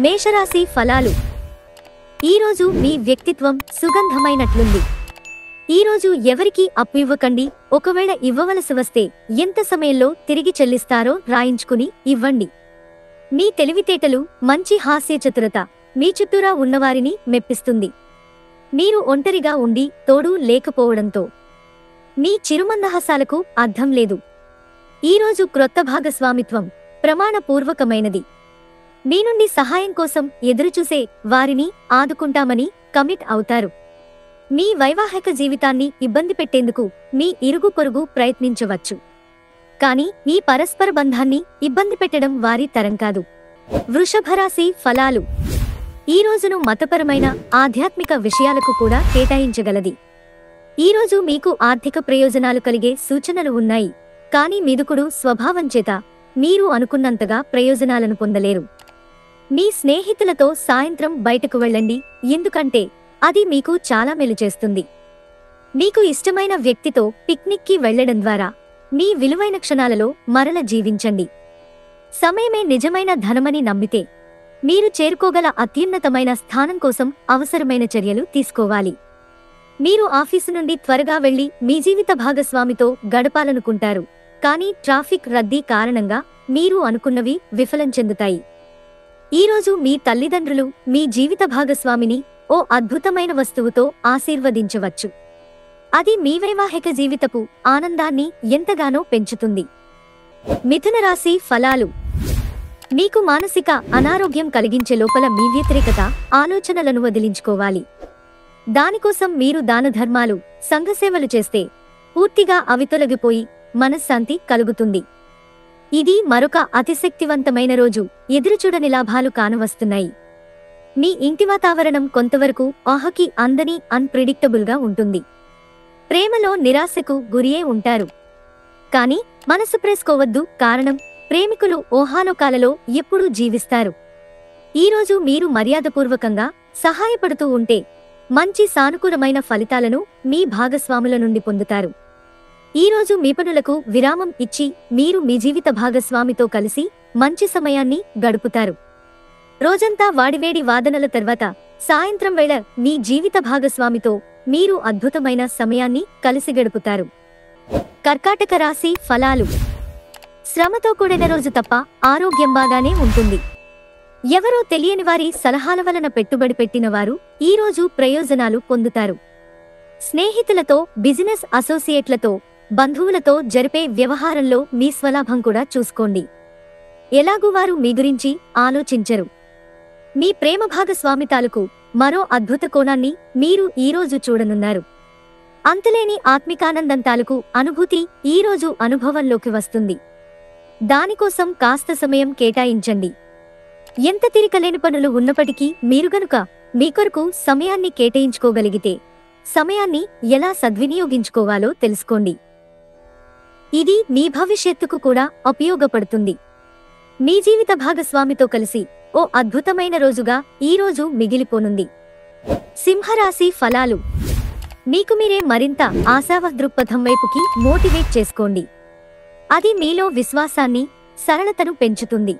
మేషరాశి ఫలాలు. ఈరోజు మీ వ్యక్తిత్వం సుగంధమైనట్లుంది. ఈరోజు ఎవరికీ అప్పు ఇవ్వకండి. ఒకవేళ ఇవ్వవలసి వస్తే ఎంత సమయంలో తిరిగి చెల్లిస్తారో రాయించుకుని ఇవ్వండి. మీ తెలివితేటలు, మంచి హాస్యచతురత మీ చుట్టూరా ఉన్నవారిని మెప్పిస్తుంది. మీరు ఒంటరిగా ఉండి తోడు లేకపోవడంతో మీ చిరుమందహాసాలకు అర్థం లేదు. ఈరోజు క్రొత్త భాగస్వామిత్వం ప్రమాణపూర్వకమైనది. మీ నుండి సహాయం కోసం ఎదురుచూసే వారిని ఆదుకుంటామని కమిట్ అవుతారు. మీ వైవాహిక జీవితాన్ని ఇబ్బంది పెట్టేందుకు మీ ఇరుగు పొరుగు ప్రయత్నించవచ్చు. కానీ ఈ పరస్పర బంధాన్ని ఇబ్బంది పెట్టడం వారి తరం కాదు. వృషభరాశి ఫలాలు. ఈ రోజును మతపరమైన, ఆధ్యాత్మిక విషయాలకు కూడా కేటాయించగలది. ఈరోజు మీకు ఆర్థిక ప్రయోజనాలు కలిగే సూచనలు ఉన్నాయి. కానీ మిదుకుడు స్వభావం చేత మీరు అనుకున్నంతగా ప్రయోజనాలను పొందలేరు. మీ స్నేహితులతో సాయంత్రం బయటకు వెళ్ళండి, ఎందుకంటే అది మీకు చాలా మేలు చేస్తుంది. మీకు ఇష్టమైన వ్యక్తితో పిక్నిక్కి వెళ్లడం ద్వారా మీ విలువైన క్షణాలలో మరల జీవించండి. సమయమే నిజమైన ధనమని నమ్మితే మీరు చేరుకోగల అత్యున్నతమైన స్థానం కోసం అవసరమైన చర్యలు తీసుకోవాలి. మీరు ఆఫీసు నుండి త్వరగా వెళ్లి మీ జీవిత భాగస్వామితో గడపాలనుకుంటారు. కానీ ట్రాఫిక్ రద్దీ కారణంగా మీరు అనుకున్నవి విఫలం చెందుతాయి. ఈరోజు మీ తల్లిదండ్రులు మీ జీవిత భాగస్వామిని ఓ అద్భుతమైన వస్తువుతో ఆశీర్వదించవచ్చు. అది మీ వైవాహిక జీవితపు ఆనందాన్ని ఎంతగానో పెంచుతుంది. మిథున రాశి ఫలాలు. మీకు మానసిక అనారోగ్యం కలిగించే లోపల మీ వ్యతిరేకత ఆలోచనలను వదిలించుకోవాలి. దానికోసం మీరు దానధర్మాలు, సంఘసేవలు చేస్తే పూర్తిగా అవి తొలగిపోయి మనశ్శాంతి కలుగుతుంది. ఇది మరొక అతిశక్తివంతమైన రోజు. ఎదురుచూడని లాభాలు కానవస్తున్నాయి. మీ ఇంటి వాతావరణం కొంతవరకు ఆహకి అందని అన్ప్రిడిక్టబుల్గా ఉంటుంది. ప్రేమలో నిరాశకు గురియే ఉంటారు. కానీ మనసు ప్రేసుకోవద్దు, కారణం ప్రేమికులు ఊహాలోకాలలో ఎప్పుడూ జీవిస్తారు. ఈరోజు మీరు మర్యాదపూర్వకంగా సహాయపడుతూ ఉంటే మంచి సానుకూలమైన ఫలితాలను మీ భాగస్వాముల నుండి పొందుతారు. ఈరోజు మీ పనులకు విరామం ఇచ్చి మీరు మీ జీవిత భాగస్వామితో కలిసి మంచి సమయాన్ని గడుపుతారు. రోజంతా వాడివేడి వాదనల తర్వాత సాయంత్రం వేళ మీ జీవిత భాగస్వామితో మీరు అద్భుతమైన సమయాన్ని కలిసి గడుపుతారు. కర్కాటక రాశి ఫలాలు. శ్రమతో కూడిన రోజు తప్ప ఆరోగ్యం బాగానే ఉంటుంది. ఎవరో తెలియని వారి సలహాల వలన పెట్టుబడి పెట్టిన వారు ఈరోజు ప్రయోజనాలు పొందుతారు. స్నేహితులతో, బిజినెస్ అసోసియేట్లతో, బంధువులతో జరిపే వ్యవహారంలో మీ స్వలాభం కూడా చూసుకోండి. ఎలాగూ వారు మీ గురించి ఆలోచించరు. మీ ప్రేమ భాగస్వామి తాలూకు మరో అద్భుత కోణాన్ని మీరు ఈరోజు చూడనున్నారు. అంతులేని ఆత్మికానందం తాలూకు అనుభూతి ఈరోజు అనుభవంలోకి వస్తుంది. దానికోసం కాస్త సమయం కేటాయించండి. ఎంత తీరికలేని పనులు ఉన్నప్పటికీ మీరు గనుక మీ కొరకు సమయాన్ని కేటాయించుకోగలిగితే సమయాన్ని ఎలా సద్వినియోగించుకోవాలో తెలుసుకోండి. ఇది మీ భవిష్యత్తుకు కూడా ఉపయోగపడుతుంది. మీ జీవిత భాగస్వామితో కలిసి ఓ అద్భుతమైన రోజుగా ఈరోజు మిగిలిపోనుంది. సింహరాశి ఫలాలు. మీకు మీరే మరింత ఆశావహ దృక్పథం వైపుకి మోటివేట్ చేసుకోండి. అది మీలో విశ్వాసాన్ని, సరళతను పెంచుతుంది.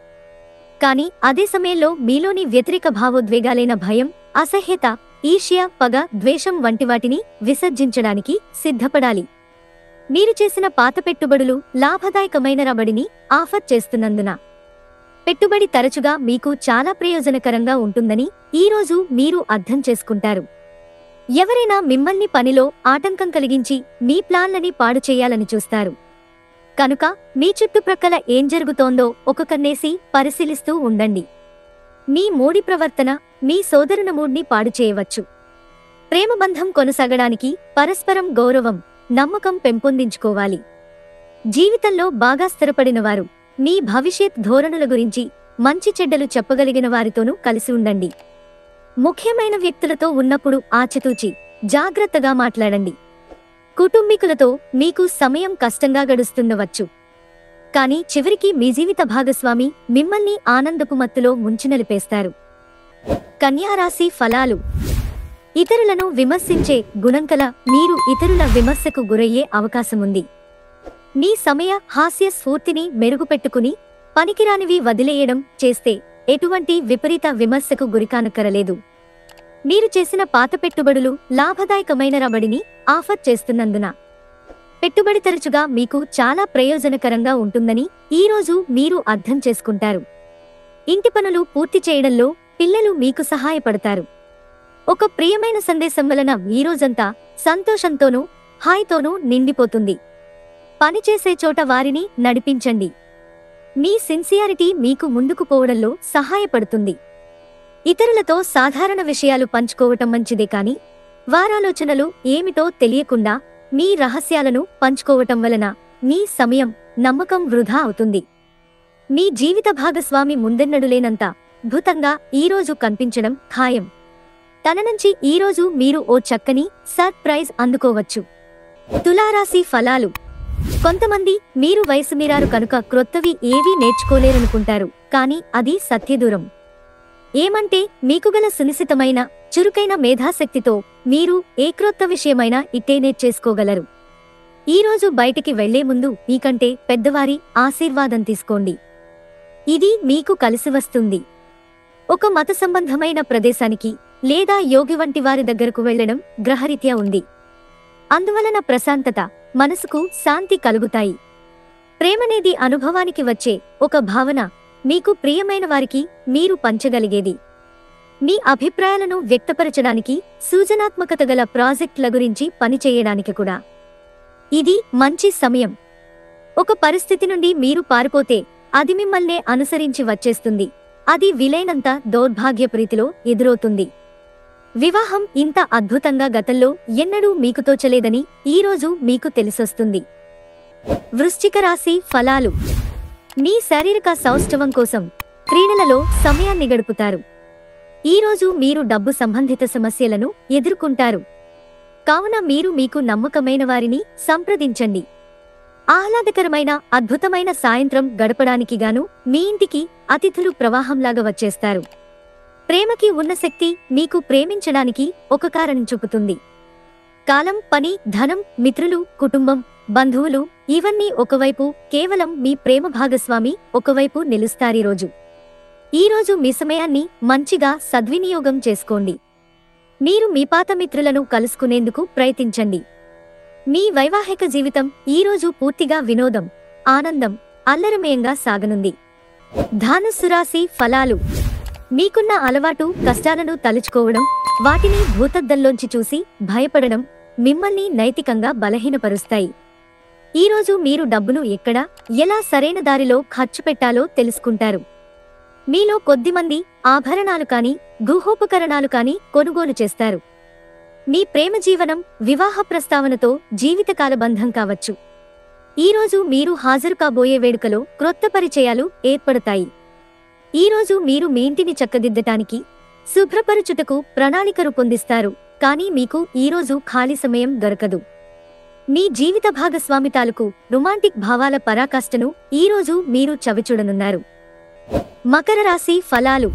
కానీ అదే సమయంలో మీలోని వ్యతిరేక భావోద్వేగాలైన భయం, అసహ్యత, ఈర్ష్య, పగ, ద్వేషం వంటి వాటిని విసర్జించడానికి సిద్ధపడాలి. మీరు చేసిన పాత పెట్టుబడులు లాభదాయకమైన రాబడిని ఆఫర్ చేస్తున్నందున పెట్టుబడి తరచుగా మీకు చాలా ప్రయోజనకరంగా ఉంటుందని ఈరోజు మీరు అర్థం చేసుకుంటారు. ఎవరైనా మిమ్మల్ని పనిలో ఆటంకం కలిగించి మీ ప్లాన్లని పాడు చేయాలని చూస్తారు. కనుక మీ చుట్టుప్రక్కల ఏం జరుగుతోందో ఒక కన్నేసి పరిశీలిస్తూ ఉండండి. మీ మూడి ప్రవర్తన మీ సోదరుని మూడ్ని పాడు చేయవచ్చు. ప్రేమబంధం కొనసాగడానికి పరస్పరం గౌరవం, నమ్మకం పెంపొందించుకోవాలి. జీవితంలో బాగా స్థిరపడినవారు మీ భవిష్యత్ ధోరణుల గురించి మంచి చెడ్డలు చెప్పగలిగిన వారితోనూ కలిసి ఉండండి. ముఖ్యమైన వ్యక్తులతో ఉన్నప్పుడు ఆచితూచి జాగ్రత్తగా మాట్లాడండి. కుటుంబీకులతో మీకు సమయం కష్టంగా గడుస్తుండవచ్చు. కానీ చివరికి మీ జీవిత భాగస్వామి మిమ్మల్ని ఆనందపు మత్తులో ముంచినలిపేస్తారు. కన్యారాశి ఫలాలు. ఇతరులను విమర్శించే గుణంకల మీరు ఇతరుల విమర్శకు గురయ్యే అవకాశముంది. మీ సమయ హాస్య స్ఫూర్తిని మెరుగుపెట్టుకుని పనికిరానివి వదిలేయడం చేస్తే ఎటువంటి విపరీత విమర్శకు గురికానక్కరలేదు. మీరు చేసిన పాత పెట్టుబడులు లాభదాయకమైన రాబడిని ఆఫర్ చేస్తున్నందున పెట్టుబడి తరచుగా మీకు చాలా ప్రయోజనకరంగా ఉంటుందని ఈరోజు మీరు అర్థం చేసుకుంటారు. ఇంటి పనులు పూర్తి చేయడంలో పిల్లలు మీకు సహాయపడతారు. ఒక ప్రియమైన సందేశం వలన ఈ రోజంతా సంతోషంతోనూ హాయితోనూ నిండిపోతుంది. పనిచేసే చోట వారిని నడిపించండి. మీ సిన్సియారిటీ మీకు ముందుకు పోవడంలో సహాయపడుతుంది. ఇతరులతో సాధారణ విషయాలు పంచుకోవటం మంచిదే కాని వారాలోచనలు ఏమిటో తెలియకుండా మీ రహస్యాలను పంచుకోవటం వలన మీ సమయం, నమ్మకం వృధా అవుతుంది. మీ జీవిత భాగస్వామి ముందెన్నడులేనంత అద్భుతంగా ఈరోజు కనిపించడం ఖాయం. తన నుంచి ఈరోజు మీరు ఓ చక్కని సర్ప్రైజ్ అందుకోవచ్చు. తులారాశి ఫలాలు. కొంతమంది మీరు వయసు మీరారు కనుక క్రొత్తవి ఏవీ నేర్చుకోలేరనుకుంటారు, కానీ అది సత్యదూరం. ఏమంటే మీకుగల సునిశితమైన చురుకైన మేధాశక్తితో మీరు ఏ క్రొత్త విషయమైనా ఇట్టే నేర్చేసుకోగలరు. ఈరోజు బయటికి వెళ్లే ముందు మీకంటే పెద్దవారి ఆశీర్వాదం తీసుకోండి. ఇది మీకు కలిసి వస్తుంది. ఒక మత సంబంధమైన ప్రదేశానికి లేదా యోగి వంటి వారి దగ్గరకు వెళ్లడం గ్రహరీత్యా ఉంది. అందువలన ప్రశాంతత, మనసుకు శాంతి కలుగుతాయి. ప్రేమనేది అనుభవానికి వచ్చే ఒక భావన, మీకు ప్రియమైన వారికి మీరు పంచగలిగేది. మీ అభిప్రాయాలను వ్యక్తపరచడానికి, సృజనాత్మకత గల ప్రాజెక్టుల గురించి పనిచేయడానికి కూడా ఇది మంచి సమయం. ఒక పరిస్థితి నుండి మీరు పారిపోతే అది మిమ్మల్నే అనుసరించి వచ్చేస్తుంది. అది వీలైనంత దౌర్భాగ్యప్రీతిలో ఎదురవుతుంది. వివాహం ఇంత అద్భుతంగా గతంలో ఎన్నడూ మీకు తోచలేదని ఈరోజు మీకు తెలిసొస్తుంది. వృశ్చిక రాశి ఫలాలు. మీ శారీరక సౌష్ఠవం కోసం క్రీడలలో సమయాన్ని గడుపుతారు. ఈరోజు మీరు డబ్బు సంబంధిత సమస్యలను ఎదుర్కొంటారు. కావున మీరు మీకు నమ్మకమైన వారిని సంప్రదించండి. ఆహ్లాదకరమైన అద్భుతమైన సాయంత్రం గడపడానికి గాను మీ ఇంటికి అతిథులు ప్రవాహంలాగా వచ్చేస్తారు. ప్రేమకి ఉన్న శక్తి మీకు ప్రేమించడానికి ఒక కారణం చూపుతుంది. కాలం, పని, ధనం, మిత్రులు, కుటుంబం, బంధువులు ఇవన్నీ ఒకవైపు, కేవలం మీ ప్రేమ భాగస్వామి ఒకవైపు నిలుస్తారీరోజు. ఈరోజు మీ సమయాన్ని మంచిగా సద్వినియోగం చేసుకోండి. మీరు మీ పాత మిత్రులను కలుసుకునేందుకు ప్రయత్నించండి. మీ వైవాహిక జీవితం ఈరోజు పూర్తిగా వినోదం, ఆనందం, అల్లరమయంగా సాగనుంది. ధనుస్సు రాశి ఫలాలు. మీకున్న అలవాటు కష్టాలను తలుచుకోవడం, వాటిని భూతద్దంలోంచి చూసి భయపడడం మిమ్మల్ని నైతికంగా బలహీనపరుస్తాయి. ఈరోజు మీరు డబ్బును ఎక్కడ, ఎలా సరైన దారిలో ఖర్చు పెట్టాలో తెలుసుకుంటారు. మీలో కొద్దిమంది ఆభరణాలు కాని, గృహోపకరణాలు కాని కొనుగోలు చేస్తారు. మీ ప్రేమ జీవనం వివాహ ప్రస్తావనతో జీవితకాల బంధం కావచ్చు. ఈరోజు మీరు హాజరు కాబోయే వేడుకలో క్రొత్త పరిచయాలు ఏర్పడతాయి. ఈరోజు మీరు మీ ఇంటిని చక్కదిద్దటానికి, శుభ్రపరచుటకు ప్రణాళిక రూపొందిస్తారు. కానీ మీకు ఈరోజు ఖాళీ సమయం దొరకదు. మీ జీవిత భాగస్వామి తాలూకు రొమాంటిక్ భావాల పరాకాష్ఠను ఈరోజు మీరు చవిచూడనున్నారు. మకర రాశి ఫలాలు.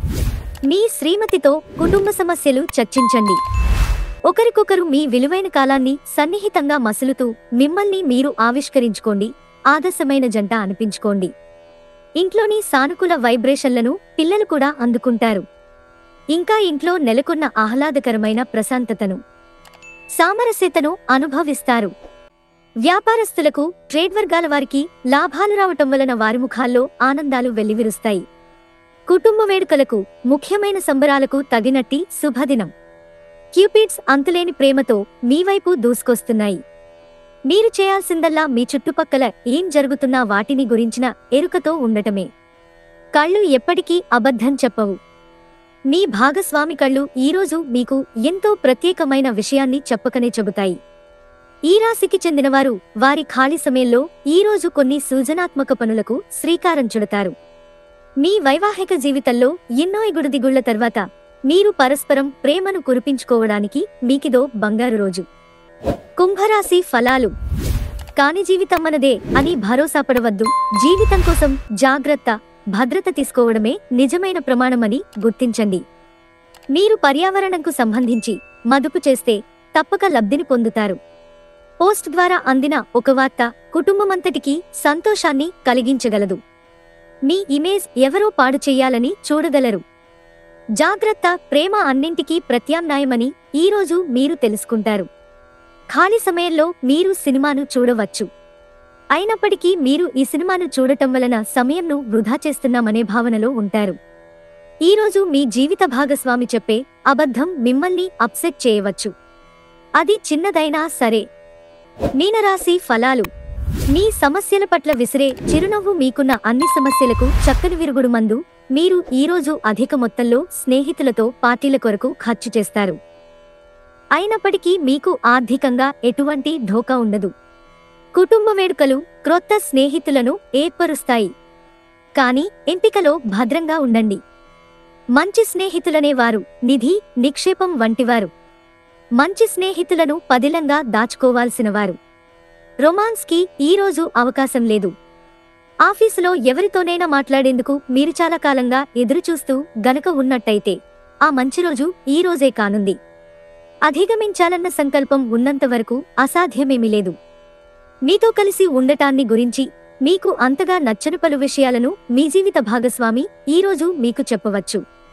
మీ శ్రీమతితో కుటుంబ సమస్యలు చర్చించండి. ఒకరికొకరు మీ విలువైన కాలాన్ని సన్నిహితంగా మసులుతూ మిమ్మల్ని మీరు ఆవిష్కరించుకోండి. ఆదర్శమైన జంట అనిపించుకోండి. ఇంట్లోని సానుకూల వైబ్రేషన్లను పిల్లలు కూడా అందుకుంటారు. ఇంకా ఇంట్లో నెలకొన్న ఆహ్లాదకరమైన ప్రశాంతతను, సామరస్యతను అనుభవిస్తారు. వ్యాపారస్తులకు, ట్రేడ్ వర్గాల వారికి లాభాలు రావటం వలన వారి ముఖాల్లో ఆనందాలు వెల్లివిరుస్తాయి. కుటుంబ వేడుకలకు, ముఖ్యమైన సంబరాలకు తగినట్టి శుభదినం. క్యూపిడ్స్ అంతులేని ప్రేమతో మీ వైపు దూసుకొస్తున్నాయి. మీరు చేయాల్సిందల్లా మీ చుట్టుపక్కల ఏం జరుగుతున్నా వాటిని గురించిన ఎరుకతో ఉండటమే. కళ్ళు ఎప్పటికీ అబద్ధం చెప్పవు. మీ భాగస్వామి కళ్ళు ఈరోజు మీకు ఎంతో ప్రత్యేకమైన విషయాన్ని చెప్పకనే చెబుతాయి. ఈ రాశికి చెందినవారు వారి ఖాళీ సమయంలో ఈరోజు కొన్ని సృజనాత్మక పనులకు శ్రీకారం చుడతారు. మీ వైవాహిక జీవితంలో ఎన్నో ఎగుడుదిగుళ్ల తర్వాత మీరు పరస్పరం ప్రేమను కురిపించుకోవడానికి మీకిదో బంగారు రోజు. కుంభరాశి ఫలాలు. కాని జీవితం మనదే అని భరోసా పడవద్దు. జీవితం కోసం జాగ్రత్త, భద్రత తీసుకోవడమే నిజమైన ప్రమాణమని గుర్తించండి. మీరు పర్యావరణంకు సంబంధించి మదుపు చేస్తే తప్పక లబ్ధిని పొందుతారు. పోస్ట్ ద్వారా అందిన ఒక వార్త కుటుంబమంతటికీ సంతోషాన్ని కలిగించగలదు. మీ ఇమేజ్ ఎవరో పాడు చెయ్యాలని చూడగలరు. జాగ్రత్త, ప్రేమ అన్నింటికీ ప్రత్యామ్నాయమని ఈరోజు మీరు తెలుసుకుంటారు. ఖాళీ సమయంలో మీరు సినిమాను చూడవచ్చు. అయినప్పటికీ మీరు ఈ సినిమాను చూడటం వలన సమయంను వృధా చేస్తున్నామనే భావనలో ఉంటారు. ఈరోజు మీ జీవిత భాగస్వామి చెప్పే అబద్ధం మిమ్మల్ని అప్సెట్ చేయవచ్చు. అది చిన్నదైనా సరే. మీనరాశి ఫలాలు. మీ సమస్యల పట్ల విసిరే చిరునవ్వు మీకున్న అన్ని సమస్యలకు చక్కని విరుగుడు మందు. మీరు ఈరోజు అధిక మొత్తంలో స్నేహితులతో పార్టీల కొరకు ఖర్చు చేస్తారు. అయినప్పటికీ మీకు ఆర్థికంగా ఎటువంటి ఢోకా ఉండదు. కుటుంబ వేడుకలు క్రొత్త స్నేహితులను ఏర్పరుస్తాయి. కానీ ఎంపికలో భద్రంగా ఉండండి. మంచి స్నేహితులనేవారు నిధి, నిక్షేపం వంటివారు. మంచి స్నేహితులను పదిలంగా దాచుకోవాల్సినవారు. రొమాన్స్కి ఈరోజు అవకాశం లేదు. ఆఫీసులో ఎవరితోనైనా మాట్లాడేందుకు మీరు చాలా కాలంగా ఎదురుచూస్తూ గనక ఉన్నట్టయితే ఆ మంచి రోజు ఈ రోజే కానుంది. అధిగమించాలన్న సంకల్పం ఉన్నంతవరకు అసాధ్యమేమీ లేదు. మీతో కలిసి ఉండటాన్ని గురించి మీకు అంతగా నచ్చని పలు విషయాలను మీ జీవిత భాగస్వామి ఈరోజు మీకు చెప్పవచ్చు.